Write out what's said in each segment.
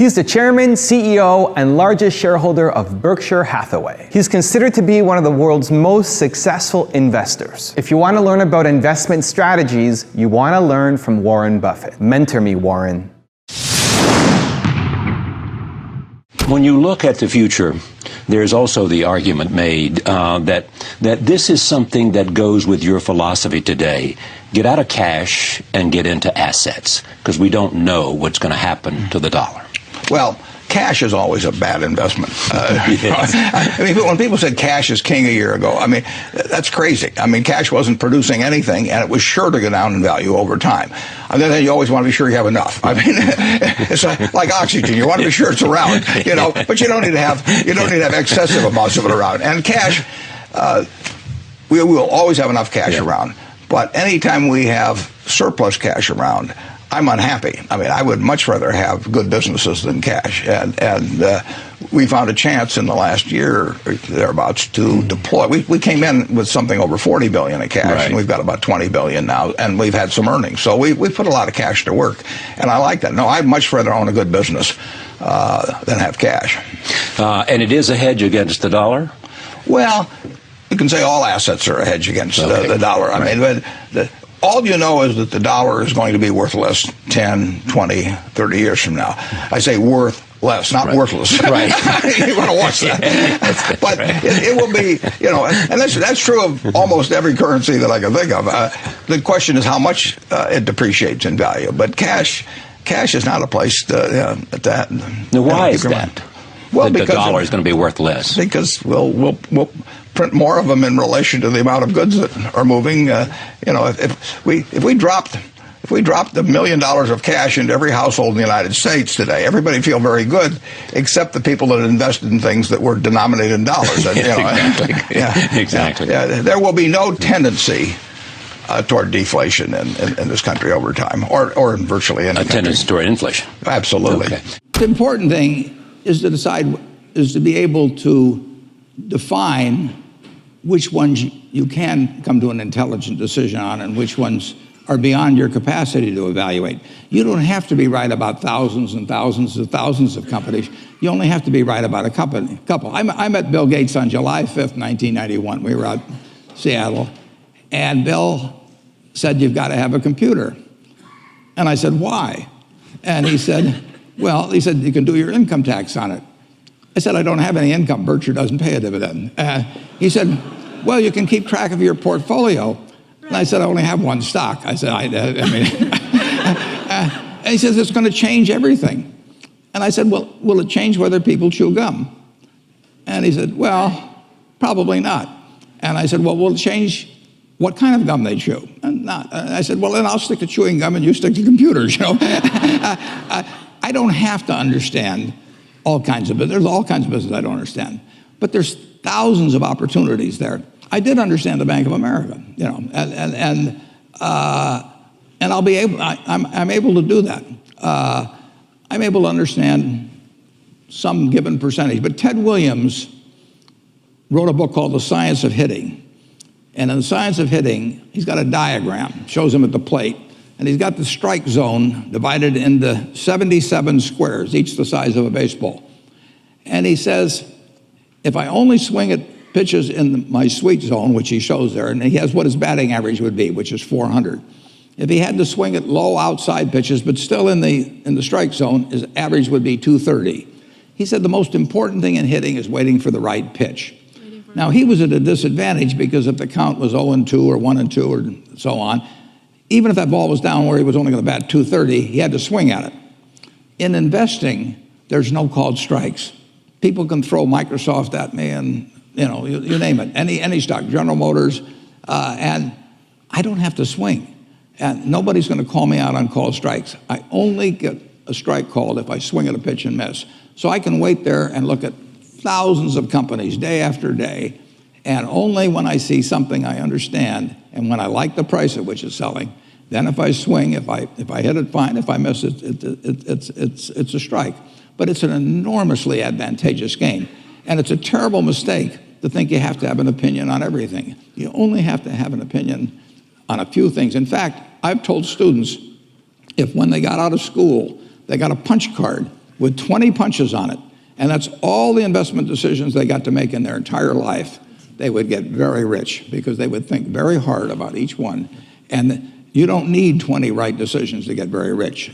He's the chairman, CEO, and largest shareholder of Berkshire Hathaway. He's considered to be one of the world's most successful investors. If you want to learn about investment strategies, you want to learn from Warren Buffett. Mentor me, Warren. When you look at the future, there's also the argument made that this is something that goes with your philosophy today. Get out of cash and get into assets, because we don't know what's going to happen to the dollar. Well, cash is always a bad investment. I mean, when people said cash is king a year ago, I mean, that's crazy. I mean, cash wasn't producing anything, and it was sure to go down in value over time. And then you always want to be sure you have enough. I mean, it's like oxygen. You want to be sure it's around, you know, but you don't need to have excessive amounts of it around. And cash, we will always have enough cash around. But anytime we have surplus cash around, I'm unhappy. I mean, I would much rather have good businesses than cash. And we found a chance in the last year, or thereabouts, to deploy. We came in with something over $40 billion in cash, and we've got about $20 billion now, and we've had some earnings. So we put a lot of cash to work, and I like that. No, I'd much rather own a good business than have cash. And it is a hedge against the dollar? Well, you can say all assets are a hedge against the dollar. I mean, but all you know is that the dollar is going to be worth less 10, 20, 30 years from now. I say worth less, not worthless. Right. You want to watch that. But it will be, you know, and that's true of almost every currency that I can think of. The question is how much it depreciates in value. But cash is not a place to now, why is that? Well, because the dollar is going to be worth less. Because we'll print more of them in relation to the amount of goods that are moving. You know, if we dropped $1 million of cash into every household in the United States today, everybody would feel very good, except the people that invested in things that were denominated in dollars. And, you know, exactly. There will be no tendency toward deflation in this country over time, or in virtually any country. Tendency toward inflation. Absolutely. Okay. The important thing is to be able to define which ones you can come to an intelligent decision on and which ones are beyond your capacity to evaluate. You don't have to be right about thousands and thousands and thousands of companies. You only have to be right about a couple. I met Bill Gates on July 5th, 1991. We were out in Seattle, and Bill said, "You've got to have a computer." And I said, "Why?" And he said, "Well," he said, "you can do your income tax on it." I said, "I don't have any income. Berkshire doesn't pay a dividend." He said, "Well, you can keep track of your portfolio." And I said, "I only have one stock." I said, I mean, and he says, "It's going to change everything." And I said, "Well, will it change whether people chew gum?" And he said, "Well, probably not." And I said, "Well, will it change what kind of gum they chew?" And not. And I said, "Well, then I'll stick to chewing gum and you stick to computers, you know." I don't have to understand all kinds of business. There's all kinds of business I don't understand. But there's thousands of opportunities there. I did understand the Bank of America, you know, and I'll be able. I'm able to do that. I'm able to understand some given percentage. But Ted Williams wrote a book called The Science of Hitting, and in The Science of Hitting, he's got a diagram, shows him at the plate, and he's got the strike zone divided into 77 squares, each the size of a baseball. And he says, if I only swing at pitches in my sweet zone, which he shows there, and he has what his batting average would be, which is 400. If he had to swing at low outside pitches, but still in the strike zone, his average would be 230. He said the most important thing in hitting is waiting for the right pitch. Now, he was at a disadvantage because if the count was 0-2 or 1-2 or so on, even if that ball was down where he was only going to bat 230, he had to swing at it. In investing, there's no called strikes. People can throw Microsoft at me and, you know, you name it, any stock, General Motors, and I don't have to swing. And nobody's going to call me out on called strikes. I only get a strike called if I swing at a pitch and miss. So I can wait there and look at thousands of companies day after day, and only when I see something I understand and when I like the price at which it's selling, then if I swing, if I hit it, fine. If I miss it, it's a strike. But it's an enormously advantageous game. And it's a terrible mistake to think you have to have an opinion on everything. You only have to have an opinion on a few things. In fact, I've told students, if when they got out of school, they got a punch card with 20 punches on it, and that's all the investment decisions they got to make in their entire life, they would get very rich because they would think very hard about each one. And you don't need 20 right decisions to get very rich.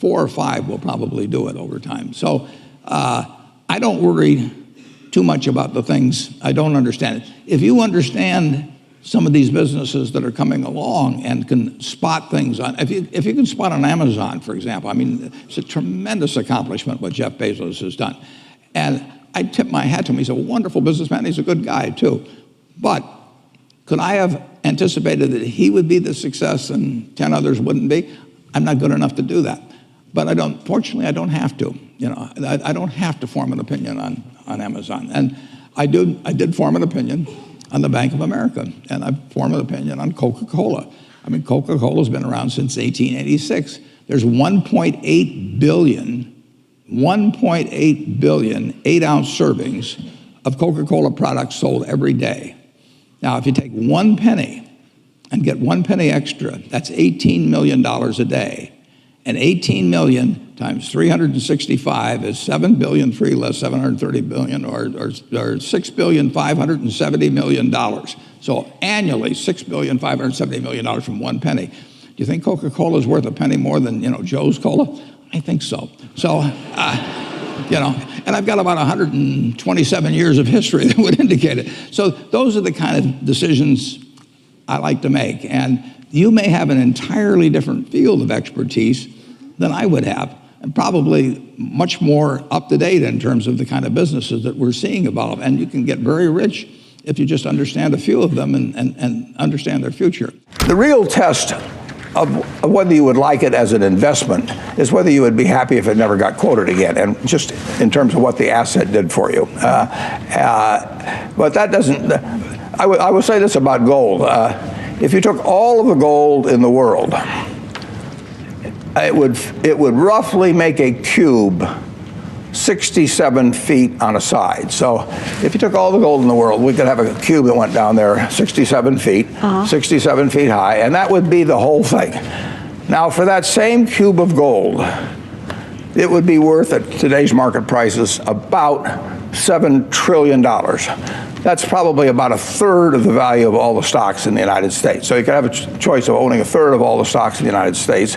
4 or 5 will probably do it over time. So I don't worry too much about the things I don't understand. If you understand some of these businesses that are coming along and can spot things on, if you can spot on Amazon, for example, I mean, it's a tremendous accomplishment what Jeff Bezos has done. And I tip my hat to him. He's a wonderful businessman. He's a good guy, too. But could I have anticipated that he would be the success and 10 others wouldn't be? I'm not good enough to do that. But fortunately, I don't have to. I don't have to form an opinion on Amazon. And I did form an opinion on the Bank of America, and I formed an opinion on Coca-Cola. I mean, Coca-Cola's been around since 1886. There's 1.8 billion 8-ounce servings of Coca-Cola products sold every day. Now, if you take 1 penny and get 1 penny extra, that's $18 million a day. And 18 million times 365 is 7 billion, 3 less 730 billion, or $6,570 million. So annually, $6,570 million from 1 penny. Do you think Coca-Cola is worth a penny more than Joe's Cola? I think so. So, and I've got about 127 years of history that would indicate it. So those are the kind of decisions I like to make. And you may have an entirely different field of expertise than I would have, and probably much more up to date in terms of the kind of businesses that we're seeing evolve. And you can get very rich if you just understand a few of them and understand their future. The real test of whether you would like it as an investment is whether you would be happy if it never got quoted again, and just in terms of what the asset did for you. But that doesn't, I would say this about gold. If you took all of the gold in the world, it would roughly make a cube 67 feet on a side. So if you took all the gold in the world, we could have a cube that went down there 67 feet, 67 feet high, and that would be the whole thing. Now, for that same cube of gold, it would be worth at today's market prices about $7 trillion. That's probably about 1/3 of the value of all the stocks in the United States. So you could have a choice of owning 1/3 of all the stocks in the United States,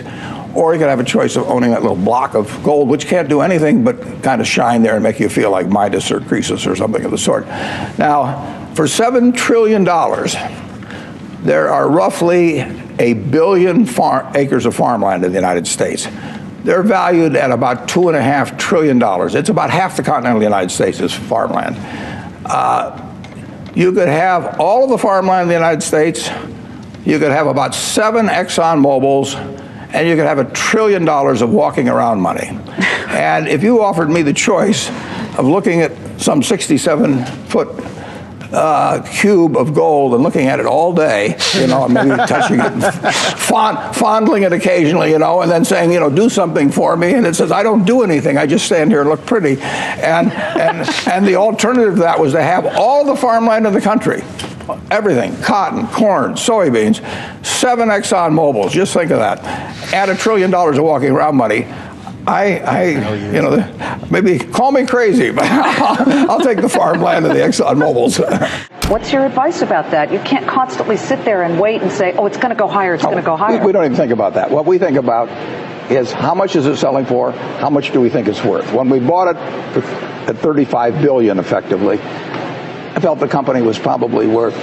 or you could have a choice of owning that little block of gold, which can't do anything but kind of shine there and make you feel like Midas or Croesus or something of the sort. Now, for $7 trillion, there are roughly 1 billion acres of farmland in the United States. They're valued at about $2.5 trillion. It's about half the continental United States is farmland. You could have all of the farmland in the United States. You could have about 7 Exxon Mobils, and you could have $1 trillion of walking around money. And if you offered me the choice of looking at some 67-foot cube of gold and looking at it all day, maybe touching it, and fondling it occasionally, and then saying, do something for me, and it says, I don't do anything, I just stand here and look pretty. And the alternative to that was to have all the farmland in the country, everything, cotton, corn, soybeans, 7 Exxon Mobils, just think of that, add $1 trillion of walking around money. Maybe call me crazy, but I'll take the farmland and the Exxon Mobils. What's your advice about that? You can't constantly sit there and wait and say, oh, it's going to go higher, it's going to go higher. We don't even think about that. What we think about is how much is it selling for, how much do we think it's worth. When we bought it at $35 billion effectively, I felt the company was probably worth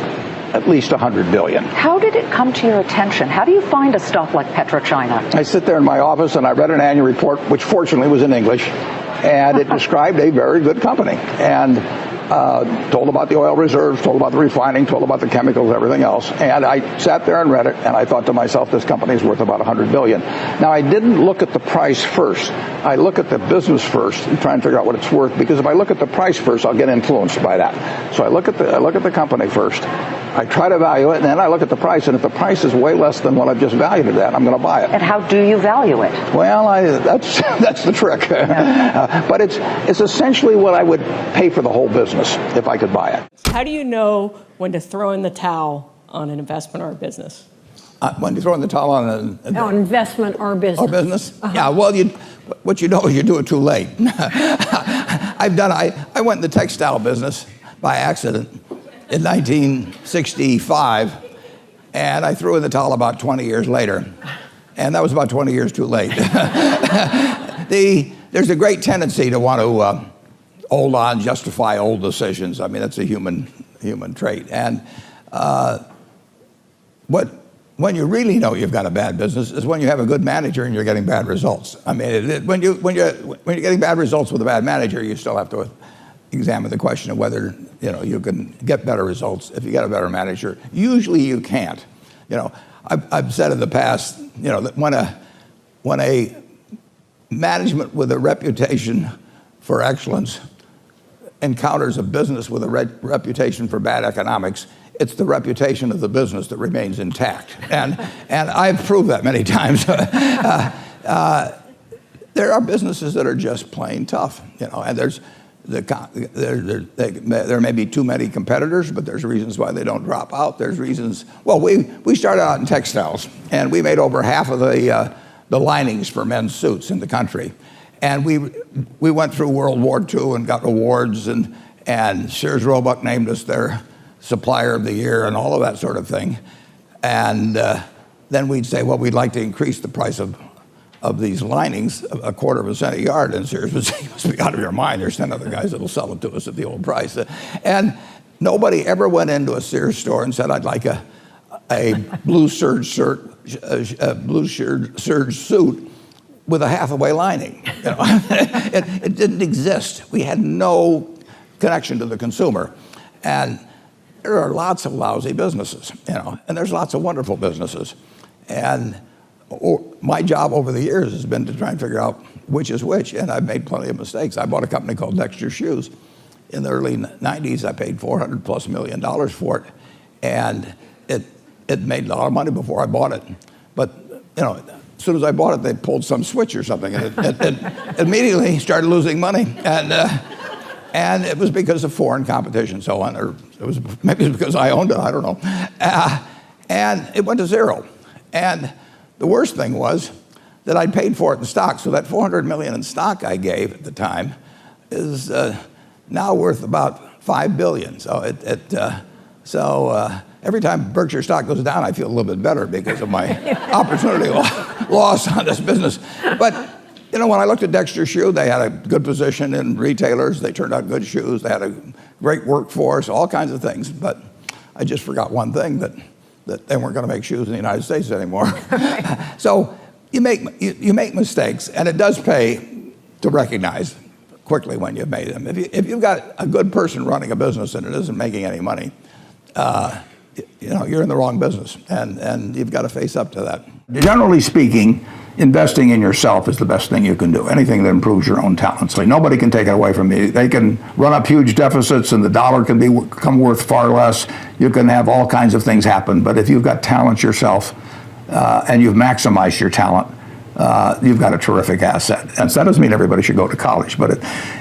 at least $100 billion. How did it come to your attention? How do you find a stock like PetroChina? I sit there in my office and I read an annual report, which fortunately was in English, and it described a very good company, and told about the oil reserves, told about the refining, told about the chemicals, everything else. And I sat there and read it, and I thought to myself, this company is worth about $100 billion. Now, I didn't look at the price first. I look at the business first and try and figure out what it's worth, because if I look at the price first, I'll get influenced by that. So I look at the company first. I try to value it, and then I look at the price, and if the price is way less than what I've just valued it at, I'm going to buy it. And how do you value it? Well, that's the trick. Yeah. But it's essentially what I would pay for the whole business if I could buy it. How do you know when to throw in the towel on an investment or a business? When you throw in the towel on On investment or business. or business? Yeah, well, what you know is you do it too late. I went in the textile business by accident in 1965, and I threw in the towel about 20 years later. And that was about 20 years too late. There's a great tendency to want to hold on, justify old decisions. I mean, that's a human trait. And when you really know you've got a bad business is when you have a good manager and you're getting bad results. I mean, when you're getting bad results with a bad manager, you still have to examine the question of whether you can get better results if you get a better manager. Usually you can't. I've said in the past, that when a management with a reputation for excellence encounters a business with a reputation for bad economics, it's the reputation of the business that remains intact. And I've proved that many times. There are businesses that are just plain tough, and there may be too many competitors, but there's reasons why they don't drop out. There's reasons. Well, we started out in textiles, and we made over half of the linings for men's suits in the country. And we went through World War II and got awards, and Sears Roebuck named us their supplier of the year and all of that sort of thing. And then we'd say, well, we'd like to increase the price of these linings a quarter of a cent a yard. And Sears would say, you must be out of your mind. There's 10 other guys that'll sell it to us at the old price. And nobody ever went into a Sears store and said, I'd like a blue serge suit with a half-away lining. It didn't exist. We had no connection to the consumer. And there are lots of lousy businesses, and there's lots of wonderful businesses. And my job over the years has been to try and figure out which is which, and I've made plenty of mistakes. I bought a company called Dexter Shoes in the early 90s. I paid $400+ million for it, and it made a lot of money before I bought it. But as soon as I bought it, they pulled some switch or something, and it immediately started losing money. And it was because of foreign competition, so on, or maybe it was because I owned it, I don't know. And it went to zero. And the worst thing was that I'd paid for it in stock, so that $400 million in stock I gave at the time is now worth about $5 billion. So every time Berkshire stock goes down, I feel a little bit better because of my opportunity loss on this business. But when I looked at Dexter Shoe, they had a good position in retailers. They turned out good shoes. They had a great workforce, all kinds of things. But I just forgot one thing, that they weren't going to make shoes in the United States anymore. So you make mistakes, and it does pay to recognize quickly when you've made them. If you've got a good person running a business and it isn't making any money, you're in the wrong business, and you've got to face up to that. Generally speaking, investing in yourself is the best thing you can do. Anything that improves your own talents. Like, nobody can take it away from you. They can run up huge deficits, and the dollar can become worth far less. You can have all kinds of things happen. But if you've got talent yourself, and you've maximized your talent, you've got a terrific asset. And so that doesn't mean everybody should go to college, but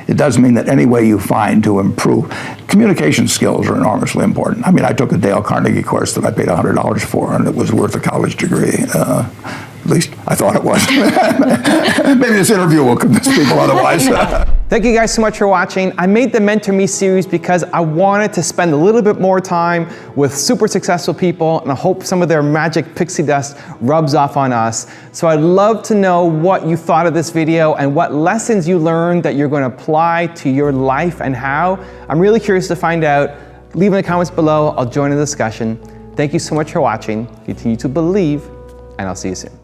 it does mean that any way you find to improve, communication skills are enormously important. I mean, I took a Dale Carnegie course that I paid $100 for, and it was worth a college degree. At least I thought it was. Maybe this interview will convince people otherwise. Thank you guys so much for watching. I made the Mentor Me series because I wanted to spend a little bit more time with super successful people, and I hope some of their magic pixie dust rubs off on us. So I'd love to know what you thought of this video and what lessons you learned that you're going to apply to your life and how. I'm really curious to find out. Leave in the comments below. I'll join the discussion. Thank you so much for watching. Continue to believe, and I'll see you soon.